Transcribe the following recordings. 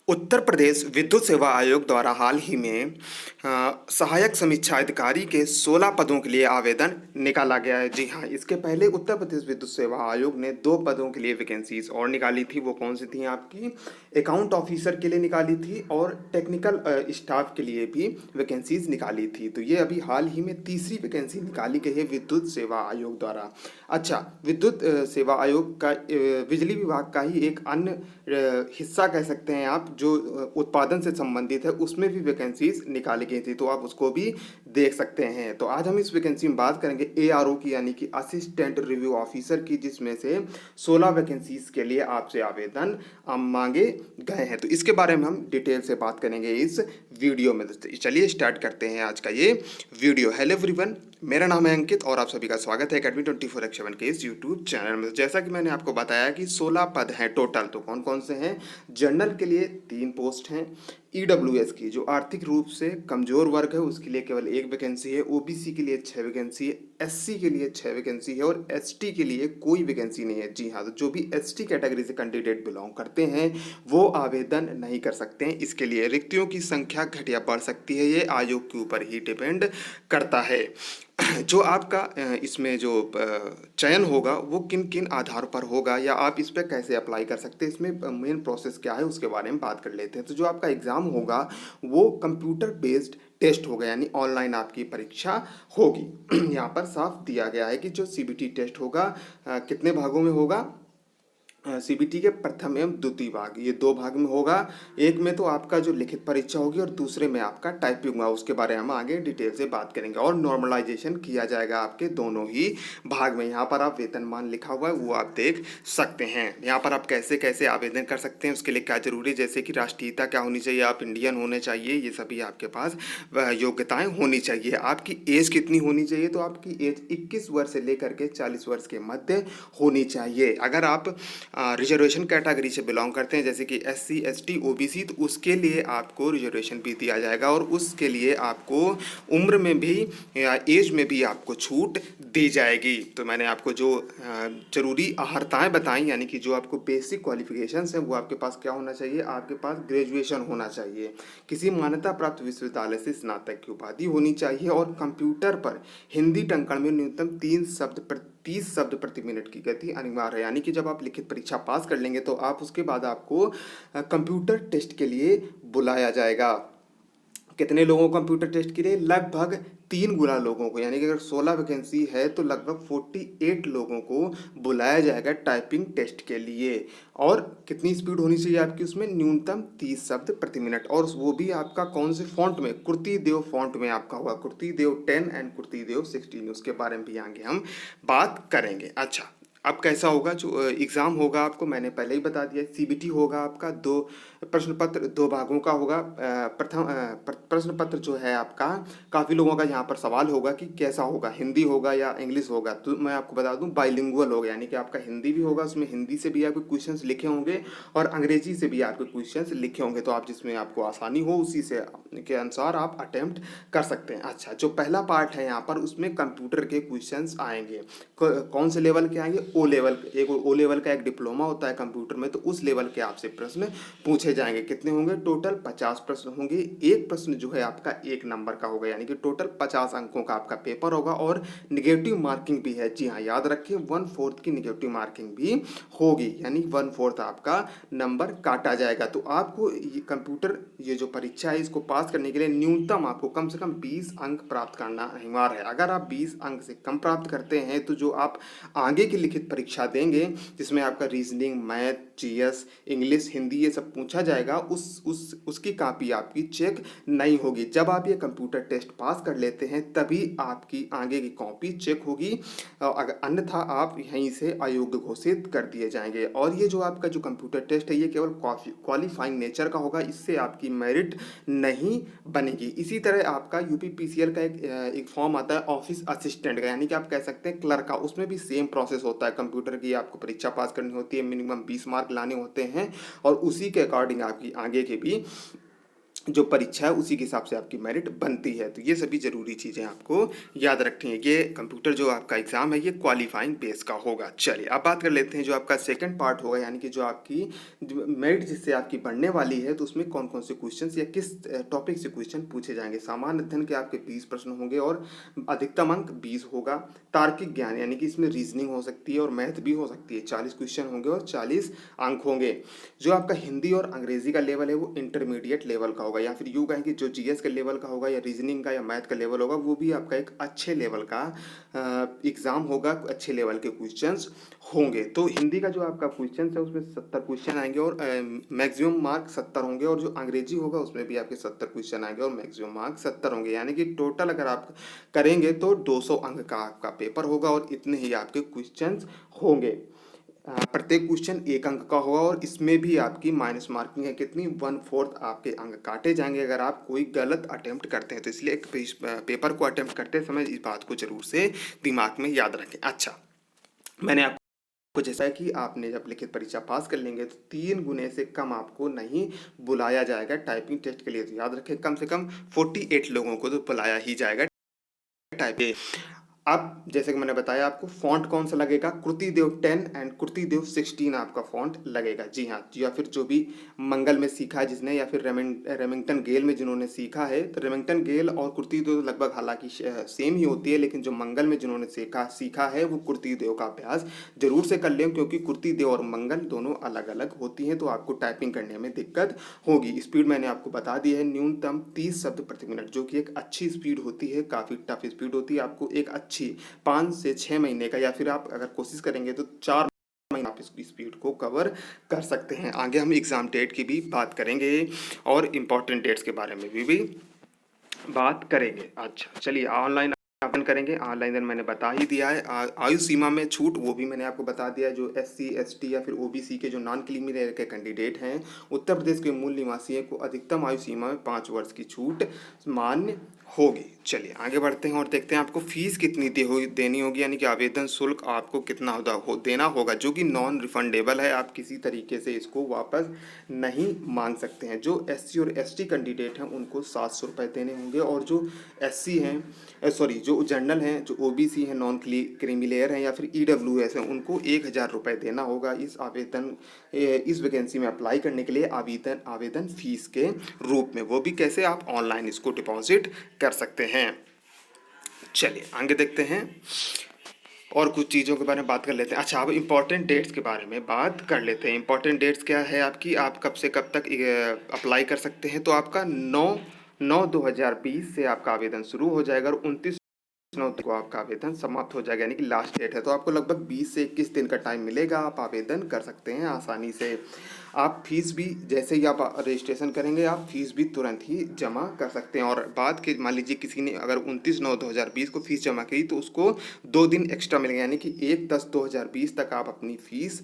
उत्तर प्रदेश विद्युत सेवा आयोग द्वारा हाल ही में सहायक समीक्षा अधिकारी के 16 पदों के लिए आवेदन निकाला गया है। जी हाँ, इसके पहले उत्तर प्रदेश विद्युत सेवा आयोग ने 2 पदों के लिए वैकेंसीज और निकाली थी। वो कौन सी थी आपकी? अकाउंट ऑफिसर के लिए निकाली थी और टेक्निकल स्टाफ के लिए भी वैकेंसीज निकाली थी। तो ये अभी हाल ही में तीसरी वैकेंसी निकाली गई है विद्युत सेवा आयोग द्वारा। अच्छा, विद्युत सेवा आयोग का बिजली विभाग का ही एक अन्य हिस्सा कह सकते हैं आप, जो उत्पादन से संबंधित है, उसमें भी वैकेंसीज निकाली गई थी, तो आप उसको भी देख सकते हैं। तो आज हम इस वैकेंसी में बात करेंगे एआरओ की, यानी कि असिस्टेंट रिव्यू ऑफिसर की, जिसमें से 16 वैकेंसीज के लिए आपसे आवेदन मांगे गए हैं। तो इसके बारे में हम डिटेल से बात करेंगे इस वीडियो में। तो चलिए स्टार्ट करते हैं आज का ये वीडियो। हेलो एवरीवन, मेरा नाम है अंकित और आप सभी का स्वागत है अकेडमी 24/7 के इस यूट्यूब चैनल में। जैसा कि मैंने आपको बताया कि 16 पद हैं टोटल। तो कौन कौन से हैं? जनरल के लिए 3 पोस्ट हैं, ईडब्ल्यूएस की जो आर्थिक रूप से कमजोर वर्ग है उसके लिए केवल 1 वैकेंसी है, ओबीसी के लिए 6 वैकेंसी है, एससी के लिए 6 वैकेंसी है और एसटी के लिए कोई वैकेंसी नहीं है। जी हाँ, तो जो भी एसटी कैटेगरी से कैंडिडेट बिलोंग करते हैं वो आवेदन नहीं कर सकते हैं। इसके लिए रिक्तियों की संख्या घट या बढ़ सकती है, ये आयोग के ऊपर ही डिपेंड करता है। जो आपका इसमें जो चयन होगा वो किन किन आधार पर होगा या आप इस पर कैसे अप्लाई कर सकते हैं, इसमें मेन प्रोसेस क्या है उसके बारे में बात कर लेते हैं। तो जो आपका एग्ज़ाम होगा वो कंप्यूटर बेस्ड टेस्ट होगा, यानी ऑनलाइन आपकी परीक्षा होगी। यहाँ पर साफ दिया गया है कि जो सीबीटी टेस्ट होगा कितने भागों में होगा? सीबीटी के प्रथम एवं द्वितीय भाग, ये 2 भाग में होगा। एक में तो आपका जो लिखित परीक्षा होगी और दूसरे में आपका टाइपिंग होगा, उसके बारे में हम आगे डिटेल से बात करेंगे। और नॉर्मलाइजेशन किया जाएगा आपके दोनों ही भाग में। यहाँ पर आप वेतनमान लिखा हुआ है वो आप देख सकते हैं। यहाँ पर आप कैसे कैसे आवेदन कर सकते हैं, उसके लिए क्या जरूरी है, जैसे कि राष्ट्रीयता क्या होनी चाहिए, आप इंडियन होने चाहिए, ये सभी आपके पास योग्यताएं होनी चाहिए। आपकी एज कितनी होनी चाहिए? तो आपकी एज 21 वर्ष से लेकर के 40 वर्ष के मध्य होनी चाहिए। अगर आप रिजर्वेशन कैटेगरी से बिलोंग करते हैं, जैसे कि एससी एसटी ओबीसी, तो उसके लिए आपको रिजर्वेशन भी दिया जाएगा और उसके लिए आपको उम्र में भी या एज में भी आपको छूट दी जाएगी। तो मैंने आपको जो जरूरी अहर्ताएं बताई, यानी कि जो आपको बेसिक क्वालिफिकेशंस हैं वो आपके पास क्या होना चाहिए? आपके पास ग्रेजुएशन होना चाहिए, किसी मान्यता प्राप्त विश्वविद्यालय से स्नातक की उपाधि होनी चाहिए और कंप्यूटर पर हिंदी टंकण में न्यूनतम 30 शब्द प्रति मिनट की गति अनिवार्य है। यानी कि जब आप लिखित परीक्षा पास कर लेंगे तो आप उसके बाद आपको कंप्यूटर टेस्ट के लिए बुलाया जाएगा। कितने लोगों को कंप्यूटर टेस्ट के लिए? लगभग 3 गुना लोगों को, यानी कि अगर 16 वैकेंसी है तो लगभग 48 लोगों को बुलाया जाएगा टाइपिंग टेस्ट के लिए। और कितनी स्पीड होनी चाहिए आपकी उसमें? न्यूनतम 30 शब्द प्रति मिनट, और वो भी आपका कौन से फॉन्ट में? कुर्ती देव फॉन्ट में आपका होगा, कुर्ती देव 10 एंड कुर्ती देव 16। उसके बारे में भी आगे हम बात करेंगे। अच्छा, अब कैसा होगा जो एग्ज़ाम होगा आपको मैंने पहले ही बता दिया। सीबीटी होगा आपका 2 प्रश्न पत्र 2 भागों का होगा। प्रथम प्रश्न पत्र जो है आपका, काफ़ी लोगों का यहाँ पर सवाल होगा कि कैसा होगा, हिंदी होगा या इंग्लिश होगा। तो मैं आपको बता दूं बाइलिंगुअल होगा, यानी कि आपका हिंदी भी होगा, उसमें हिंदी से भी आपके क्वेश्चंस लिखे होंगे और अंग्रेजी से भी आपके क्वेश्चंस लिखे होंगे। तो आप जिसमें आपको आसानी हो उसी से के अनुसार आप अटेम्प्ट कर सकते हैं। अच्छा, जो पहला पार्ट है यहाँ पर उसमें कंप्यूटर के क्वेश्चंस आएंगे। कौन से लेवल के आएंगे? O level. एक ओ लेवल का एक डिप्लोमा होता है कंप्यूटर में, तो उस लेवल के आपसे प्रश्न पूछे जाएंगे। कितने होंगे? टोटल 50 प्रश्न होंगे। एक प्रश्न जो है आपका 1 नंबर का होगा, यानी कि टोटल 50 अंकों का आपका पेपर होगा और निगेटिव मार्किंग भी है। जी हाँ, याद रखिए 1/4 की निगेटिव मार्किंग भी होगी, यानी 1/4 आपका नंबर काटा जाएगा। तो आपको ये कंप्यूटर ये जो परीक्षा है इसको पास करने के लिए न्यूनतम आपको कम से कम 20 अंक प्राप्त करना अनिवार्य है। अगर आप 20 अंक से कम प्राप्त करते हैं तो जो आप आगे की लिखित परीक्षा देंगे, जिसमें आपका reasoning, math, GS, English, Hindi ये सब पूछा जाएगा, उसकी कॉपी आपकी चेक नहीं होगी। जब आप ये कंप्यूटर टेस्ट पास कर लेते हैं तभी आपकी आगे की कॉपी चेक होगी, अगर अन्यथा आप यहीं से अयोग्य घोषित कर दिए जाएंगे। और ये जो आपका जो कंप्यूटर टेस्ट है ये केवल क्वालिफाइंग नेचर का होगा, इससे आपकी मेरिट नहीं बनेगी। इसी तरह आपका यूपीपीसीएल का एक फॉर्म आता है ऑफिस असिस्टेंट का, यानी कि आप कह सकते हैं क्लर्क का। उसमें भी सेम प्रोसेस होता है, कंप्यूटर की आपको परीक्षा पास करनी होती है, मिनिमम 20 मार्क लाने होते हैं और उसी के अकॉर्डिंग आपकी आगे के भी जो परीक्षा है उसी के हिसाब से आपकी मेरिट बनती है। तो ये सभी ज़रूरी चीज़ें आपको याद रखनी है। ये कंप्यूटर जो आपका एग्ज़ाम है ये क्वालिफाइंग बेस का होगा। चलिए अब बात कर लेते हैं जो आपका सेकंड पार्ट होगा, यानी कि जो आपकी जो मेरिट जिससे आपकी बढ़ने वाली है, तो उसमें कौन कौन से क्वेश्चन या किस टॉपिक से क्वेश्चन पूछे जाएंगे। सामान्य अध्ययन के आपके 20 प्रश्न होंगे और अधिकतम अंक 20 होगा। तार्किक ज्ञान यानी कि इसमें रीजनिंग हो सकती है और मैथ भी हो सकती है, 40 क्वेश्चन होंगे और 40 अंक होंगे। जो आपका हिंदी और अंग्रेजी का लेवल है वो इंटरमीडिएट लेवल का होगा, या फिर यूँ कहें कि जो जीएस के लेवल का होगा या रीजनिंग का या मैथ का लेवल होगा वो भी आपका एक अच्छे लेवल का एग्ज़ाम होगा, अच्छे लेवल के क्वेश्चंस होंगे। तो हिंदी का जो आपका क्वेश्चन है उसमें 70 क्वेश्चन आएंगे और मैक्सिमम मार्क 70 होंगे, और जो अंग्रेजी होगा उसमें भी आपके 70 क्वेश्चन आएंगे और मैक्सिमम मार्क 70 होंगे, यानी कि टोटल अगर आप करेंगे तो 200 अंक का आपका पेपर होगा और इतने ही आपके क्वेश्चंस होंगे। प्रत्येक क्वेश्चन 1 अंक का होगा और इसमें भी आपकी माइनस मार्किंग है कितनी, 1/4 आपके अंक काटे जाएंगे अगर आप कोई गलत अटेम्प्ट करते हैं। तो इसलिए एक पेपर को अटेम्प्ट करते समय इस बात को जरूर से दिमाग में याद रखें। अच्छा, मैंने आपको जैसा है कि आपने जब लिखित परीक्षा पास कर लेंगे तो 3 गुने से कम आपको नहीं बुलाया जाएगा टाइपिंग टेस्ट के लिए। तो याद रखें कम से कम 48 लोगों को तो बुलाया ही जाएगा टाइपिंग। अब जैसे कि मैंने बताया आपको फॉन्ट कौन सा लगेगा, कृतिदेव 10 एंड कृतिदेव 16 आपका फॉन्ट लगेगा। जी हाँ, या फिर जो भी मंगल में सीखा है जिसने, या फिर रेमिंगटन गेल में जिन्होंने सीखा है, तो रेमिंगटन गेल और कृतिदेव लगभग हालांकि सेम ही होती है, लेकिन जो मंगल में जिन्होंने सीखा है वो कृतिदेव का अभ्यास जरूर से कर लें, क्योंकि कृतिदेव और मंगल दोनों अलग अलग होती हैं, तो आपको टाइपिंग करने में दिक्कत होगी। स्पीड मैंने आपको बता दी है, न्यूनतम 30 शब्द प्रति मिनट, जो कि एक अच्छी स्पीड होती है, काफ़ी टफ स्पीड होती है। आपको एक अच्छी 5 से 6 महीने का, या फिर आप अगर कोशिश करेंगे तो 4 महीने आप इसकी स्पीड को कवर कर सकते हैं। आगे हम एग्ज़ाम डेट की भी बात करेंगे और इम्पोर्टेंट डेट्स के बारे में भी बात करेंगे। अच्छा चलिए, ऑनलाइन आवेदन करेंगे, ऑनलाइन मैंने बता ही दिया है। आयु सीमा में छूट वो भी मैंने आपको बता दिया है। जो SC ST या फिर OBC के जो नॉन क्रीमी लेयर के कैंडिडेट हैं, उत्तर प्रदेश के मूल निवासी को अधिकतम आयु सीमा में 5 वर्ष की छूट मान्य होगी। चलिए आगे बढ़ते हैं और देखते हैं आपको फीस कितनी देनी होगी, यानी कि आवेदन शुल्क आपको कितना देना होगा, जो कि नॉन रिफंडेबल है। आप किसी तरीके से इसको वापस नहीं मांग सकते हैं। जो SC और ST कैंडिडेट हैं उनको 700 रुपये देने होंगे, और जो SC हैं जो जनरल हैं, जो OBC हैं, नॉन क्रीमी लेयर हैं या फिर EWS हैं, उनको 1000 रुपये देना होगा इस वैकेंसी में अप्लाई करने के लिए आवेदन फीस के रूप में। वो भी कैसे, आप ऑनलाइन इसको डिपॉजिट कर सकते हैं। चलिए आगे देखते हैं और कुछ चीज़ों के बारे में बात कर लेते हैं। अच्छा, अब इम्पॉर्टेंट डेट्स के बारे में बात कर लेते हैं। इम्पॉर्टेंट डेट्स क्या है आपकी, आप कब से कब तक अप्लाई कर सकते हैं। तो आपका 9/9/2020 से आपका आवेदन शुरू हो जाएगा और 29/9 को आपका आवेदन समाप्त हो जाएगा, यानी कि लास्ट डेट है। तो आपको लगभग 20 से 21 दिन का टाइम मिलेगा, आप आवेदन कर सकते हैं आसानी से। आप फीस भी जैसे ही आप रजिस्ट्रेशन करेंगे आप फीस भी तुरंत ही जमा कर सकते हैं। और बात की, मान लीजिए किसी ने अगर 29/9/2020 को फीस जमा की तो उसको 2 दिन एक्स्ट्रा मिलेंगे, यानी कि 1/10/2020 तक आप अपनी फीस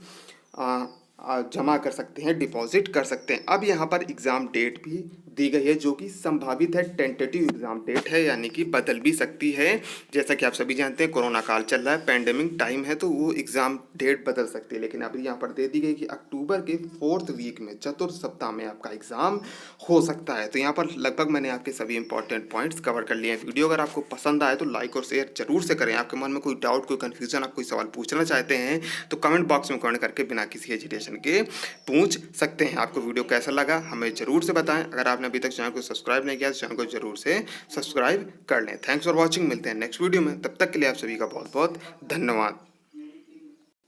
जमा कर सकते हैं, डिपॉजिट कर सकते हैं। अब यहाँ पर एग्ज़ाम डेट भी दी गई है जो कि संभावित है, टेंटेटिव एग्ज़ाम डेट है, यानी कि बदल भी सकती है। जैसा कि आप सभी जानते हैं कोरोना काल चल रहा है, पैंडेमिक टाइम है, तो वो एग्ज़ाम डेट बदल सकती है। लेकिन अभी यहाँ पर दे दी गई कि अक्टूबर के 4th वीक में, चतुर्थ सप्ताह में आपका एग्ज़ाम हो सकता है। तो यहाँ पर लगभग मैंने आपके सभी इंपॉर्टेंट पॉइंट्स कवर कर लिए हैं। वीडियो अगर आपको पसंद आए तो लाइक और शेयर जरूर से करें। आपके मन में कोई डाउट, कोई कन्फ्यूजन, आप कोई सवाल पूछना चाहते हैं तो कमेंट बॉक्स में कमेंट करके बिना किसी हेजिटेशन के पूछ सकते हैं। आपको वीडियो कैसा लगा हमें ज़रूर से बताएं। अगर आपने अभी तक चैनल को सब्सक्राइब नहीं किया तो चैनल को जरूर से सब्सक्राइब कर लें। थैंक्स फॉर वॉचिंग, मिलते हैं नेक्स्ट वीडियो में। तब तक के लिए आप सभी का बहुत बहुत धन्यवाद।